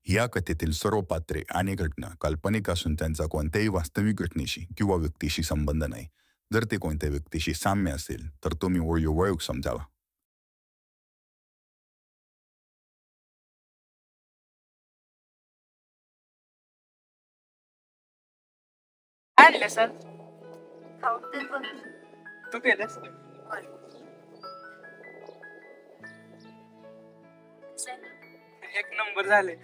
या कथेतील सर्व पात्रे आणि घटना काल्पनिक असून त्यांचा कोणत्याही वास्तविक घटनेशी किंवा व्यक्तीशी संबंध नाही. जर ते कोणत्या व्यक्तीशी साम्य असेल तर तुम्ही ओळख समजावा. आणले सर तू केलंस एक नंबर झाले.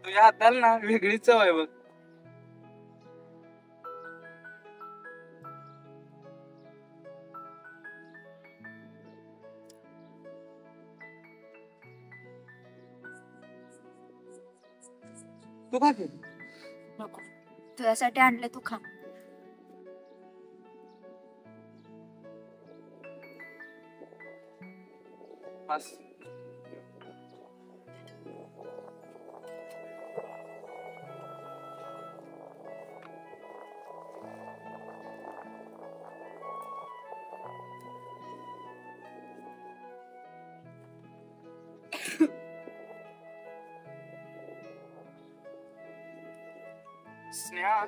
तुझ्या हाताला ना वेगळी चव आहे बघ. तू खा की. नको, तुझ्यासाठी आणले, तू खा. बस स्नेहा,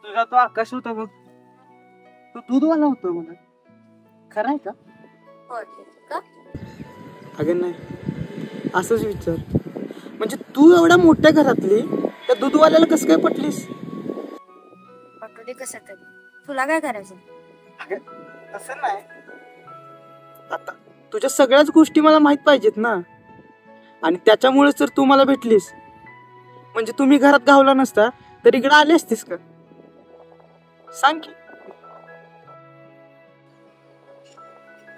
तुझा तो आकाश होता बघ, तो दूधवाला होता मला. खरं आहे का? का? अगं नाही, असंच विचार. म्हणजे तू एवढ्या मोठ्या घरातली त्या दूधवाल्याला कसं काय पटलीस? पटू कसं तरी, तुला काय करायचं? अगं असं नाही, आता तुझ्या सगळ्याच गोष्टी मला माहित पाहिजेत ना. आणि त्याच्यामुळेच तर तू मला भेटलीस. म्हणजे तुम्ही घरात गावला नसता तर इकडे आली असतीस का? सांग की.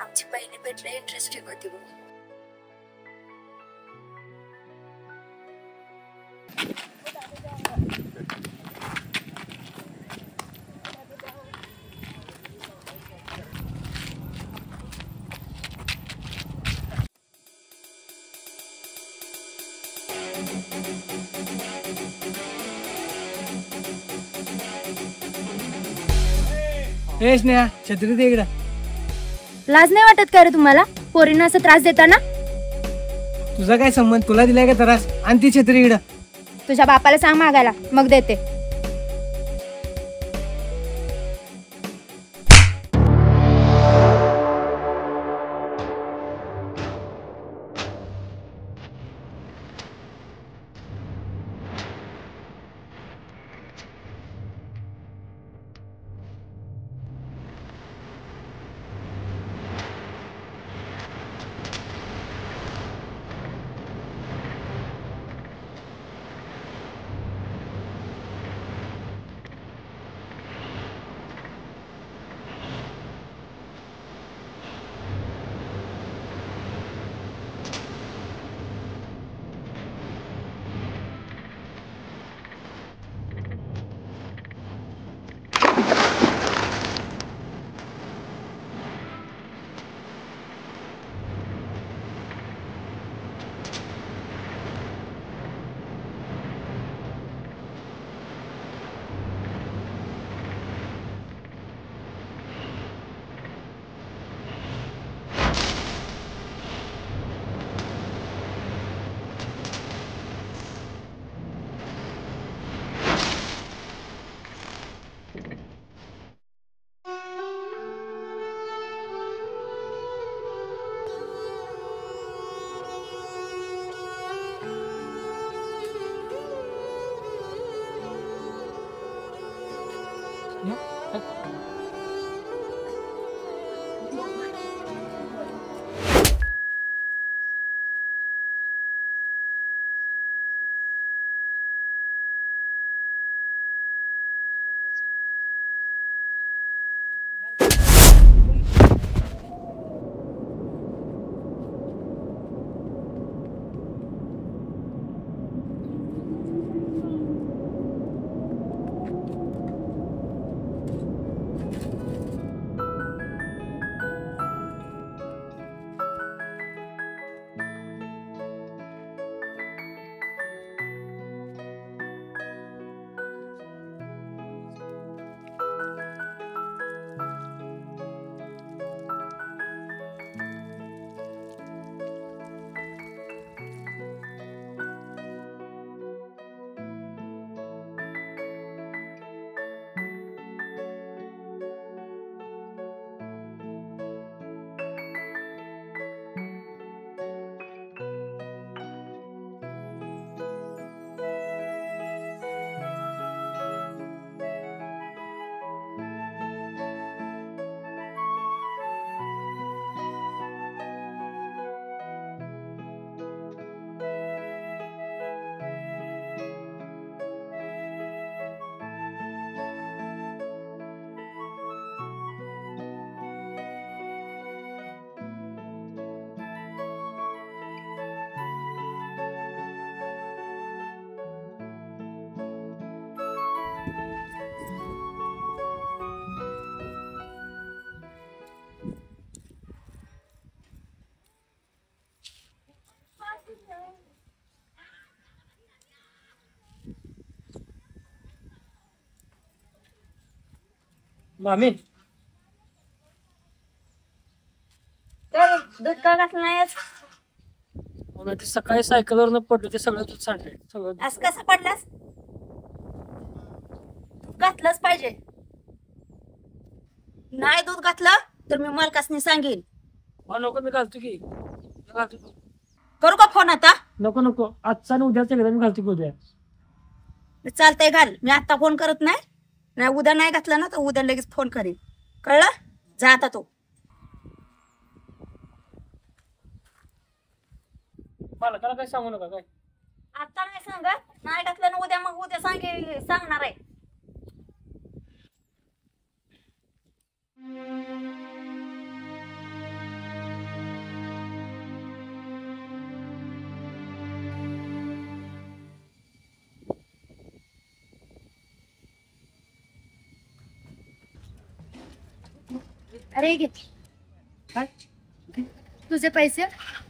आमची पहिली भेट लई इंटरेस्टिंग होती बघ. ए स्नेहा, छत्री दे इकडं. लाज नाही वाटत का रे तुम्हाला पोरींना असं त्रास देताना? तुझा काय संबंध? तुला दिलाय का त्रास? आणि ती छत्री इकडं. तुझ्या बापाला सांग मागायला, मग देते. मामी तर दूध का घातलं नाहीस? मला ते सकाळी सायकलवरनं पडलं ते सगळं दूध सांडलंय सगळं. असं कसं पडलास? दूध घातलंच पाहिजे. नाही दूध घातलं तर मी मालकासनी सांगेन. नको मी घालतो की घालतो. करू का फोन आता? नको नको आजचा आणि उद्याचा एकदा मी घालतो की उद्या. चालतंय घाल. मी आता फोन करत नाही उद्या नाही घातलं ना तर उद्या लगेच फोन करेन. कळलं? जा आता तू. मालकाला काय सांगू नका काय. आता नाही सांगत. नाही घातलं ना उद्या मग उद्या सांगणार आहे. अरे घे काय तुझे पैसे.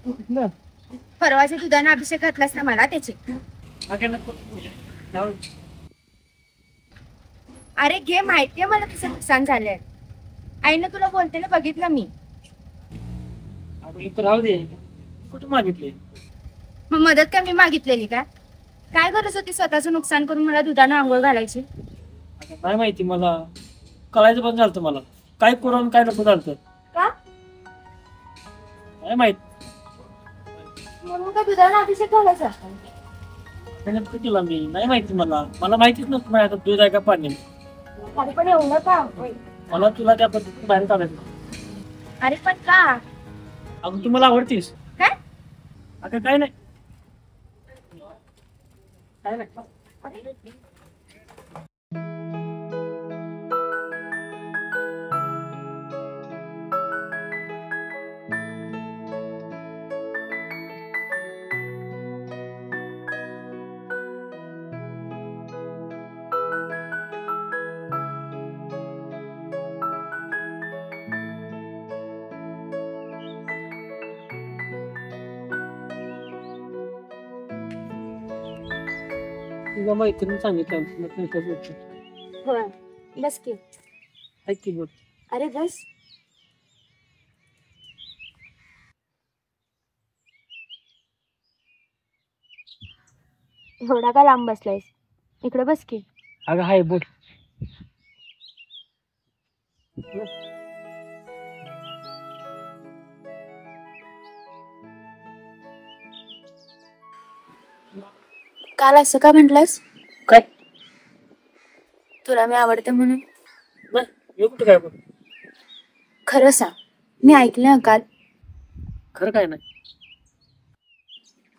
कुठलं? परवाच्या दुधाने अभिषेक घातलास ना मला त्याचे. काय नको जाऊ. अरे घे, माहितीये मला तुझं नुकसान झालंय. आईनं तुला बोलतेला बघितलं मी. अगं इथं राहू दे. कुठं मागितले? मग मदत काय मी मागितलेली काय गरज होती स्वतःचं नुकसान करून मला दुधानं आंघोळ घालायची? आता नाही माहिती मला. कळायचं पण झालं मला काय करून काय नको झालं का? नाही माहित. म्हणून का दुधानं अभिषेक घालायचा? नक्की केला मी. नाही माहिती मला माहितीच नव्हतं माझ्या हातात दूध आहे का पाणी. अरे पण एवढं का? मला तुला त्या पद्धतीने बाहेर काढायचं. अरे पण का? अगं तू मला आवडतीस. काय? अगं काय नाही काय नाही. तुझ्या मैत्रिणी सांगितलं होय बस की. ऐक की बोल. अरे बस. एवढा का लांब बसलायस? इकडे बस की. अगं हाय बोल. काल असं का म्हटलंस? काय तुला मी आवडते म्हणून. नाही हे कुठं काय बोल. खरं सांग, मी ऐकलं काल. खरं काय नाही.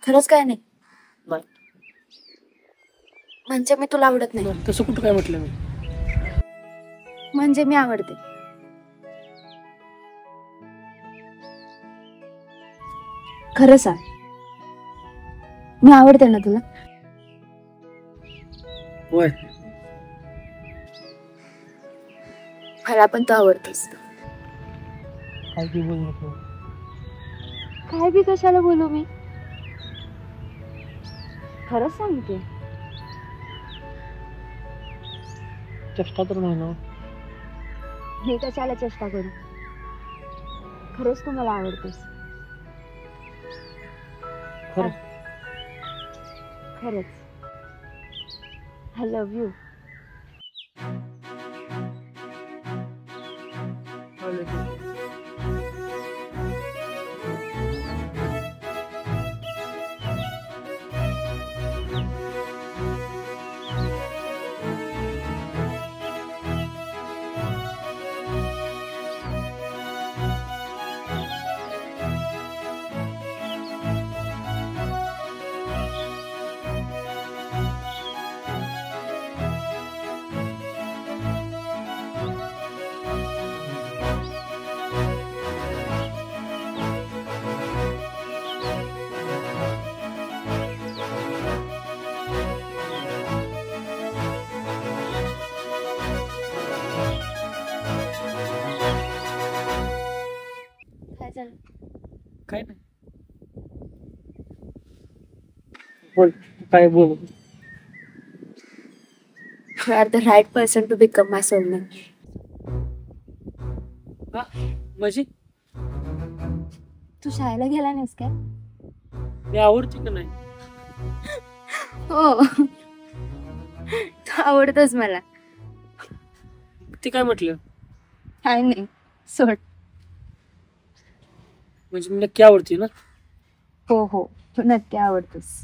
खरंच काय नाही? नाही. म्हणजे मी तुला आवडत नाही? तसं कुठं काय म्हटलं मी. म्हणजे मी आवडते. खरं सांग, मी आवडते ना तुला? होय. मला पण तू आवडतेस. काय की बोल नको. काय बी कशाला बोलू मी? खरंच सांगते. चेष्टा तर नाही ना. मी कशाला चेष्टा करू? खरंच तू मला आवडतेस. खरं खरंच. I love you. काय नाही. बोल काय बोल. You are the right person to become my soulmate. म्हणजे तू शाळेला गेला नाहीस काय? मी आवडते का नाही? हो तू आवडतोस मला. ते काय म्हटलं? काय नाही सोड. म्हणजे मी नक्की आवडते ना? हो हो तू नक्की आवडतोस.